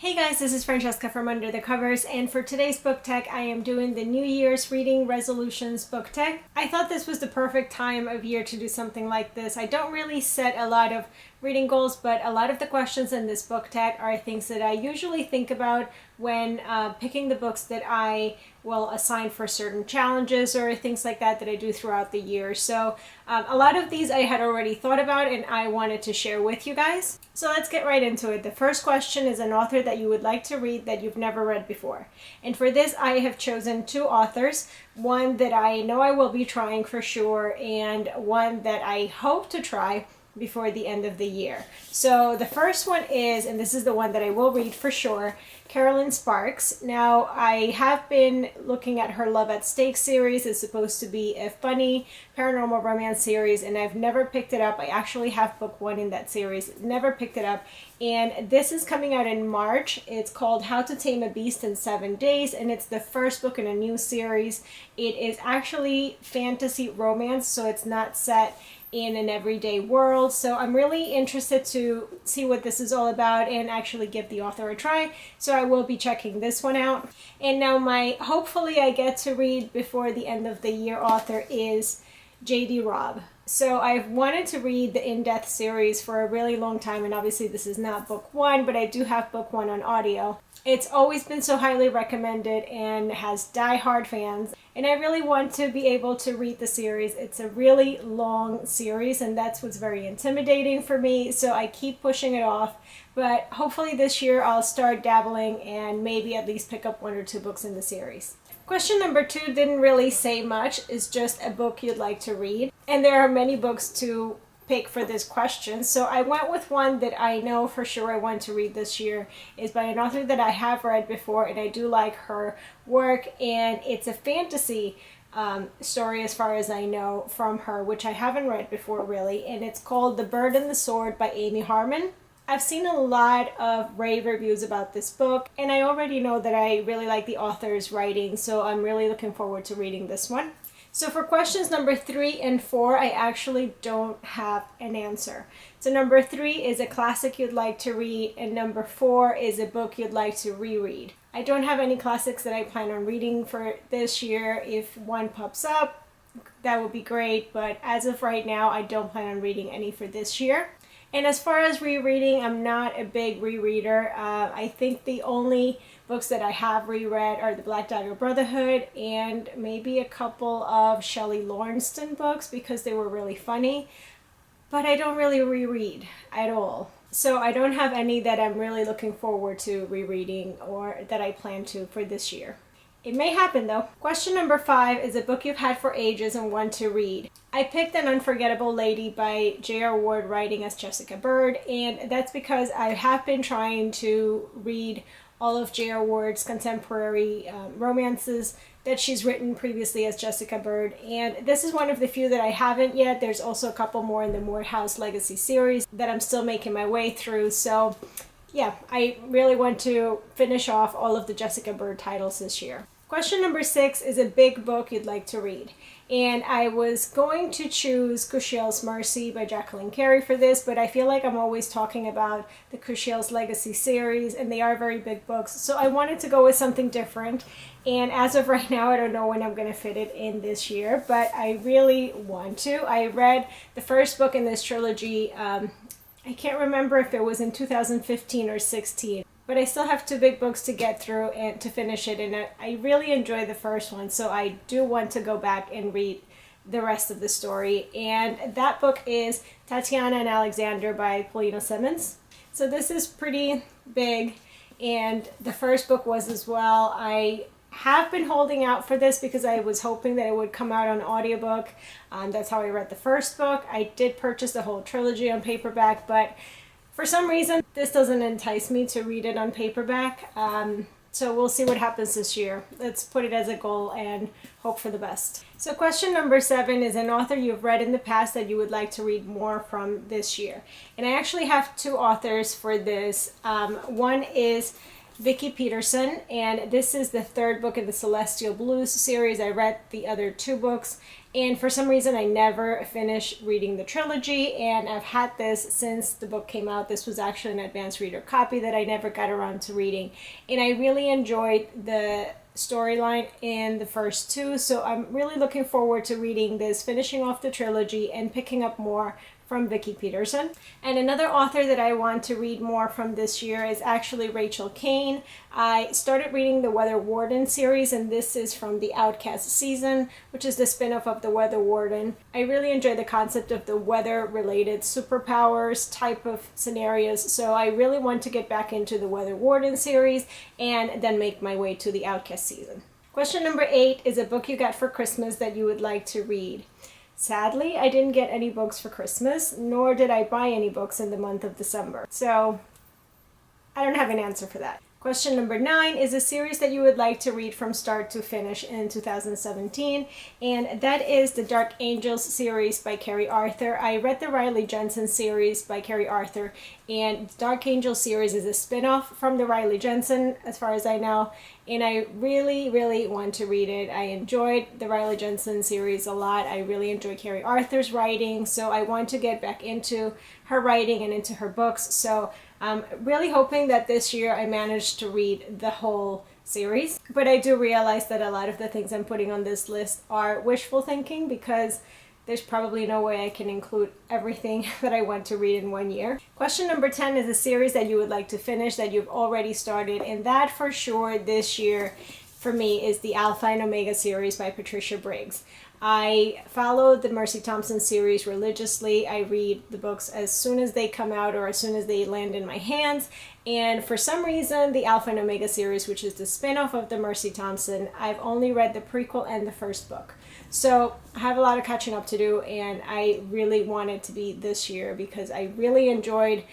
Hey guys, this is Francesca from Under the Covers, and for today's book tech, I am doing the New Year's Reading Resolutions book tech. I thought this was the perfect time of year to do something like this. I don't really set a lot of reading goals, but a lot of the questions in this book tech are things that I usually think about when picking the books that I will assign for certain challenges or things like that I do throughout the year. So a lot of these I had already thought about and I wanted to share with you guys. So let's get right into it. The first question is an author that you would like to read that you've never read before. And for this, I have chosen two authors, one that I know I will be trying for sure, and one that I hope to try before the end of the year. So the first one is, and this is the one that I will read for sure, Kerrelyn Sparks. Now, I have been looking at her Love at Stake series. It's supposed to be a funny paranormal romance series, and I've never picked it up. I actually have book one in that series, never picked it up. And this is coming out in March. It's called How to Tame a Beast in 7 Days, and it's the first book in a new series. It is actually fantasy romance, so it's not set in an everyday world. So I'm really interested to see what this is all about and actually give the author a try. So I will be checking this one out. And now my hopefully I get to read before the end of the year author is J.D. Robb. So I've wanted to read the In Death series for a really long time, and obviously this is not book one, but I do have book one on audio. It's always been so highly recommended and has die-hard fans, and I really want to be able to read the series. It's a really long series, and that's what's very intimidating for me, so I keep pushing it off. But hopefully this year I'll start dabbling and maybe at least pick up 1 or 2 books in the series. Question number 2 didn't really say much. It's just a book you'd like to read. And there are many books to pick for this question. So I went with one that I know for sure I want to read this year. It's by an author that I have read before, and I do like her work. And it's a fantasy story as far as I know from her, which I haven't read before really. And it's called The Bird and the Sword by Harmon. I've seen a lot of rave reviews about this book, and I already know that I really like the author's writing, so I'm really looking forward to reading this one. So for questions number 3 and 4, I actually don't have an answer. So number 3 is a classic you'd like to read, and number 4 is a book you'd like to reread. I don't have any classics that I plan on reading for this year. If one pops up, that would be great, but as of right now, I don't plan on reading any for this year. And as far as rereading, I'm not a big rereader. I think the only books that I have reread are the Black Dagger Brotherhood and maybe a couple of Shelley Lawrence books because they were really funny. But I don't really reread at all. So I don't have any that I'm really looking forward to rereading or that I plan to for this year. It may happen though. Question number 5 is a book you've had for ages and want to read. I picked An Unforgettable Lady by J.R. Ward writing as Jessica Bird, and that's because I have been trying to read all of J.R. Ward's contemporary romances that she's written previously as Jessica Bird, and this is one of the few that I haven't yet. There's also a couple more in the Morehouse Legacy series that I'm still making my way through, so yeah, I really want to finish off all of the Jessica Bird titles this year. Question number 6 is a big book you'd like to read. And I was going to choose Kushiel's Mercy by Jacqueline Keri for this, but I feel like I'm always talking about the Kushiel's Legacy series, and they are very big books. So I wanted to go with something different. And as of right now, I don't know when I'm going to fit it in this year, but I really want to. I read the first book in this trilogy. I can't remember if it was in 2015 or 16, but I still have 2 big books to get through and to finish it, and I really enjoyed the first one, so I do want to go back and read the rest of the story. And that book is Tatiana and Alexander by Paullina. So this is pretty big, and the first book was as well. I have been holding out for this because I was hoping that it would come out on audiobook. That's how I read the first book. I did purchase the whole trilogy on paperback, but for some reason this doesn't entice me to read it on paperback. So we'll see what happens this year. Let's put it as a goal and hope for the best. So question number 7 is an author you've read in the past that you would like to read more from this year. And I actually have 2 authors for this. One is Vicki Pettersson, and this is the third book in the Celestial Blues series. I read the other two books, and for some reason I never finished reading the trilogy, and I've had this since the book came out. This was actually an advanced reader copy that I never got around to reading, and I really enjoyed the storyline in the first two, so I'm really looking forward to reading this, finishing off the trilogy, and picking up more from Vicki Pettersson. And another author that I want to read more from this year is actually Rachel Caine. I started reading the Weather Warden series, and this is from the Outcast season, which is the spin-off of the Weather Warden. I really enjoy the concept of the weather-related superpowers type of scenarios, so I really want to get back into the Weather Warden series and then make my way to the Outcast season. Question number 8 is a book you got for Christmas that you would like to read. Sadly, I didn't get any books for Christmas, nor did I buy any books in the month of December. So, I don't have an answer for that. Question number 9 is a series that you would like to read from start to finish in 2017, and that is the Dark Angels series by Keri Arthur. I read the Riley Jensen series by Keri Arthur, and Dark Angels series is a spin-off from the Riley Jensen, as far as I know, and I really want to read it. I enjoyed the Riley Jensen series a lot. I really enjoy Keri Arthur's writing, so I want to get back into her writing and into her books. So I'm really hoping that this year I manage to read the whole series. But I do realize that a lot of the things I'm putting on this list are wishful thinking, because there's probably no way I can include everything that I want to read in one year. Question number 10 is a series that you would like to finish that you've already started, and that for sure this year for me is the Alpha and Omega series by Patricia Briggs. I follow the Mercy Thompson series religiously. I read the books as soon as they come out or as soon as they land in my hands. And for some reason, the Alpha and Omega series, which is the spin-off of the Mercy Thompson, I've only read the prequel and the first book. So I have a lot of catching up to do, and I really want it to be this year because I really enjoyed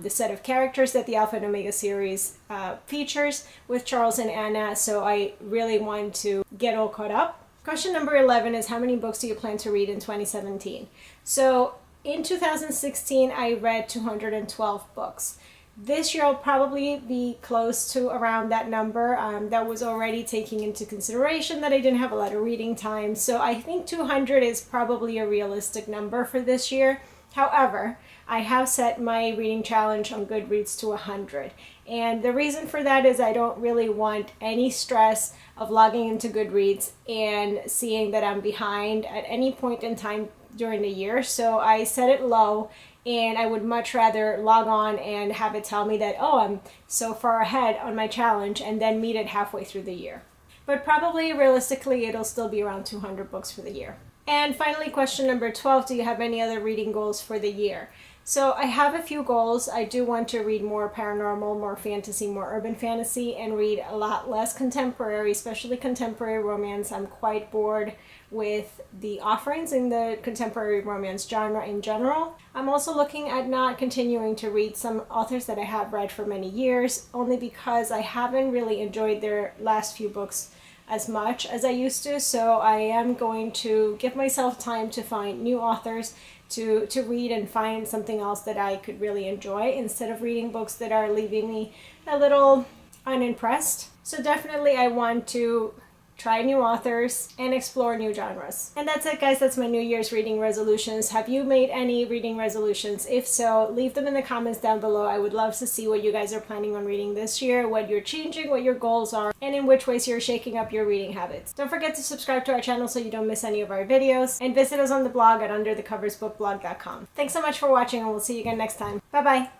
the set of characters that the Alpha and Omega series features with Charles and Anna. So I really want to get all caught up. Question number 11 is how many books do you plan to read in 2017? So in 2016, I read 212 books. This year I'll probably be close to around that number. That was already taking into consideration that I didn't have a lot of reading time. So I think 200 is probably a realistic number for this year. However, I have set my reading challenge on Goodreads to 100. And the reason for that is I don't really want any stress of logging into Goodreads and seeing that I'm behind at any point in time during the year. So I set it low, and I would much rather log on and have it tell me that, oh, I'm so far ahead on my challenge, and then meet it halfway through the year. But probably, realistically, it'll still be around 200 books for the year. And finally, question number 12, do you have any other reading goals for the year? So I have a few goals. I do want to read more paranormal, more fantasy, more urban fantasy, and read a lot less contemporary, especially contemporary romance. I'm quite bored with the offerings in the contemporary romance genre in general. I'm also looking at not continuing to read some authors that I have read for many years, only because I haven't really enjoyed their last few books as much as I used to. So I am going to give myself time to find new authors to read and find something else that I could really enjoy instead of reading books that are leaving me a little unimpressed. So definitely I want to try new authors and explore new genres. And that's it, guys. That's my New Year's reading resolutions. Have you made any reading resolutions? If so, leave them in the comments down below. I would love to see what you guys are planning on reading this year, what you're changing, what your goals are, and in which ways you're shaking up your reading habits. Don't forget to subscribe to our channel so you don't miss any of our videos, and visit us on the blog at underthecoversbookblog.com. Thanks so much for watching, and we'll see you again next time. Bye-bye.